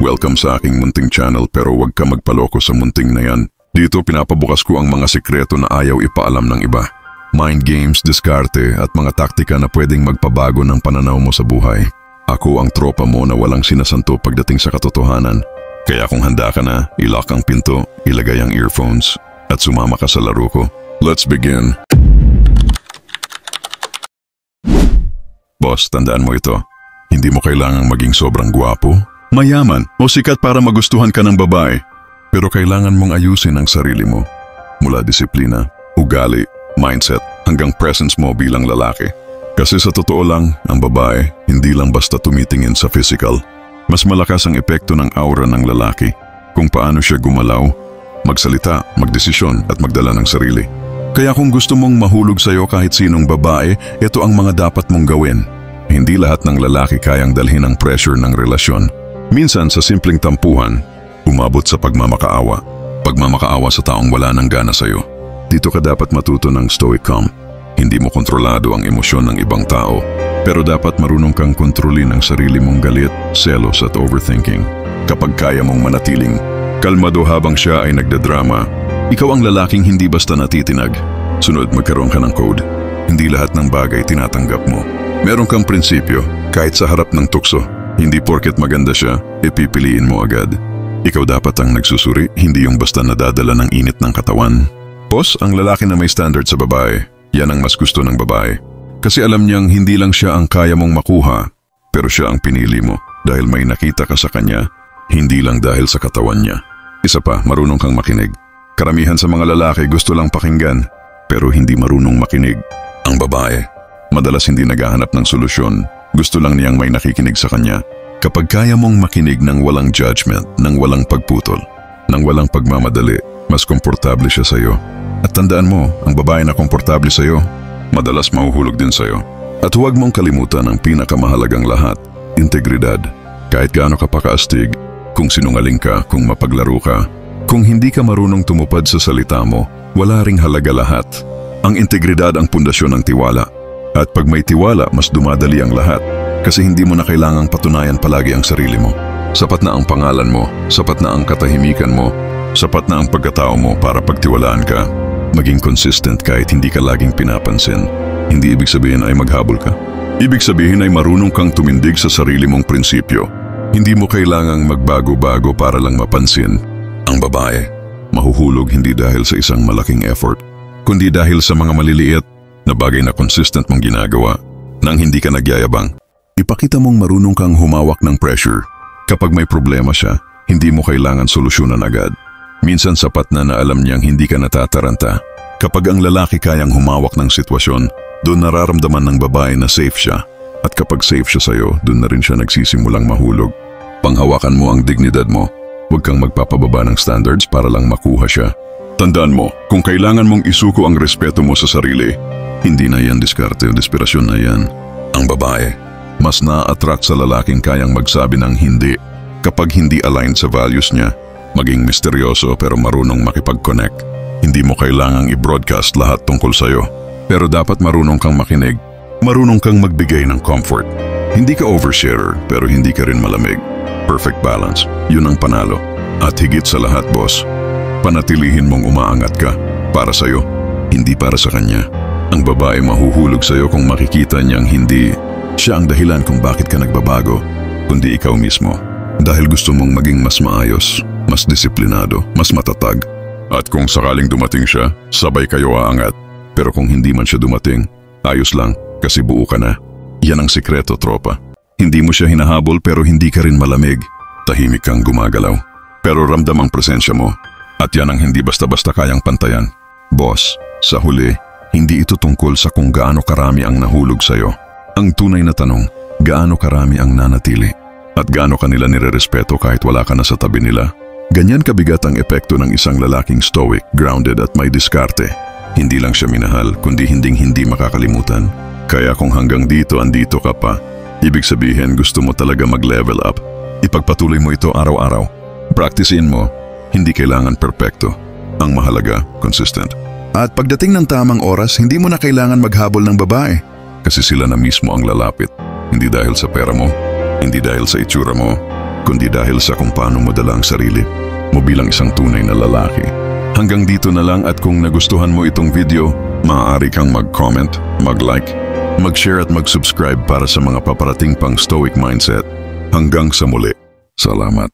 Welcome sa aking munting channel pero huwag ka magpaloko sa munting na yan. Dito pinapabukas ko ang mga sikreto na ayaw ipaalam ng iba. Mind games, diskarte at mga taktika na pwedeng magpabago ng pananaw mo sa buhay. Ako ang tropa mo na walang sinasanto pagdating sa katotohanan. Kaya kung handa ka na, ilock ang pinto, ilagay ang earphones at sumama ka sa laro ko. Let's begin. Boss, tandaan mo ito. Hindi mo kailangang maging sobrang gwapo, mayaman o sikat para magustuhan ka ng babae. Pero kailangan mong ayusin ang sarili mo. Mula disiplina, ugali, mindset hanggang presence mo bilang lalaki. Kasi sa totoo lang, ang babae hindi lang basta tumitingin sa physical. Mas malakas ang epekto ng aura ng lalaki. Kung paano siya gumalaw, magsalita, magdesisyon at magdala ng sarili. Kaya kung gusto mong mahulog sa'yo kahit sinong babae, ito ang mga dapat mong gawin. Hindi lahat ng lalaki kayang dalhin ang pressure ng relasyon. Minsan sa simpleng tampuhan, umabot sa pagmamakaawa. Pagmamakaawa sa taong wala ng gana sa'yo. Dito ka dapat matuto ng stoic calm. Hindi mo kontrolado ang emosyon ng ibang tao, pero dapat marunong kang kontrolin ang sarili mong galit, selos at overthinking. Kapag kaya mong manatiling kalmado habang siya ay nagdadrama, ikaw ang lalaking hindi basta natitinag. Sunod magkaroon ka ng code. Hindi lahat ng bagay tinatanggap mo. Meron kang prinsipyo, kahit sa harap ng tukso. Hindi porket maganda siya, ipipiliin mo agad. Ikaw dapat ang nagsusuri, hindi yung basta nadadala ng init ng katawan. Boss, ang lalaki na may standard sa babae, yan ang mas gusto ng babae. Kasi alam niyang hindi lang siya ang kaya mong makuha, pero siya ang pinili mo dahil may nakita ka sa kanya, hindi lang dahil sa katawan niya. Isa pa, marunong kang makinig. Karamihan sa mga lalaki gusto lang pakinggan, pero hindi marunong makinig. Ang babae, madalas hindi naghahanap ng solusyon. Gusto lang niyang may nakikinig sa kanya. Kapag kaya mong makinig ng walang judgment, ng walang pagputol, ng walang pagmamadali, mas komportable siya sa'yo. At tandaan mo, ang babae na komportable sa'yo, madalas mahuhulog din sa'yo. At huwag mong kalimutan ang pinakamahalagang lahat, integridad. Kahit gaano ka pa kaastig, kung sinungaling ka, kung mapaglaro ka, kung hindi ka marunong tumupad sa salita mo, wala ring halaga lahat. Ang integridad ang pundasyon ng tiwala. At pag may tiwala, mas dumadali ang lahat. Kasi hindi mo na kailangang patunayan palagi ang sarili mo. Sapat na ang pangalan mo, sapat na ang katahimikan mo, sapat na ang pagkatao mo para pagtiwalaan ka. Maging consistent kahit hindi ka laging pinapansin. Hindi ibig sabihin ay maghabol ka. Ibig sabihin ay marunong kang tumindig sa sarili mong prinsipyo. Hindi mo kailangang magbago-bago para lang mapansin. Ang babae, mahuhulog hindi dahil sa isang malaking effort, kundi dahil sa mga maliliit na bagay na consistent mong ginagawa nang hindi ka nagyayabang. Ipakita mong marunong kang humawak ng pressure. Kapag may problema siya, hindi mo kailangan solusyonan agad. Minsan sapat na alam niyang hindi ka natataranta. Kapag ang lalaki kayang humawak ng sitwasyon, doon nararamdaman ng babae na safe siya. At kapag safe siya sa'yo, doon na rin siya nagsisimulang mahulog. Panghawakan mo ang dignidad mo. Huwag kang magpapababa ng standards para lang makuha siya. Tandaan mo, kung kailangan mong isuko ang respeto mo sa sarili, hindi na yan diskarte o desperasyon na yan. Ang babae, mas na-attract sa lalaking kayang magsabi ng hindi kapag hindi aligned sa values niya. Maging misteryoso pero marunong makipag-connect. Hindi mo kailangang i-broadcast lahat tungkol sa'yo. Pero dapat marunong kang makinig. Marunong kang magbigay ng comfort. Hindi ka oversharer pero hindi ka rin malamig. Perfect balance, yun ang panalo. At higit sa lahat, boss, panatilihin mong umaangat ka. Para sa'yo, hindi para sa kanya. Ang babae mahuhulog sa'yo kung makikita niyang hindi siya ang dahilan kung bakit ka nagbabago, kundi ikaw mismo. Dahil gusto mong maging mas maayos, mas disiplinado, mas matatag. At kung sakaling dumating siya, sabay kayo aangat. Pero kung hindi man siya dumating, ayos lang kasi buo ka na. Yan ang sikreto, tropa. Hindi mo siya hinahabol pero hindi ka rin malamig. Tahimik kang gumagalaw. Pero ramdam ang presensya mo. At yan ang hindi basta-basta kayang pantayan. Boss, sa huli, hindi ito tungkol sa kung gaano karami ang nahulog sa'yo. Ang tunay na tanong, gaano karami ang nanatili? At gaano kanila nirerespeto kahit wala ka na sa tabi nila? Ganyan kabigat ang epekto ng isang lalaking stoic, grounded at may diskarte. Hindi lang siya minahal, kundi hindi makakalimutan. Kaya kung hanggang dito andito ka pa, ibig sabihin gusto mo talaga mag-level up. Ipagpatuloy mo ito araw-araw. Practicein mo, hindi kailangan perpekto. Ang mahalaga, consistent. At pagdating ng tamang oras, hindi mo na kailangan maghabol ng babae. Kasi sila na mismo ang lalapit. Hindi dahil sa pera mo, hindi dahil sa itsura mo, kundi dahil sa kung paano mo dala ang sarili mo bilang isang tunay na lalaki. Hanggang dito na lang, at kung nagustuhan mo itong video, maaari kang mag-comment, mag-like, mag-share at mag-subscribe para sa mga paparating pang Stoic Mindset. Hanggang sa muli. Salamat.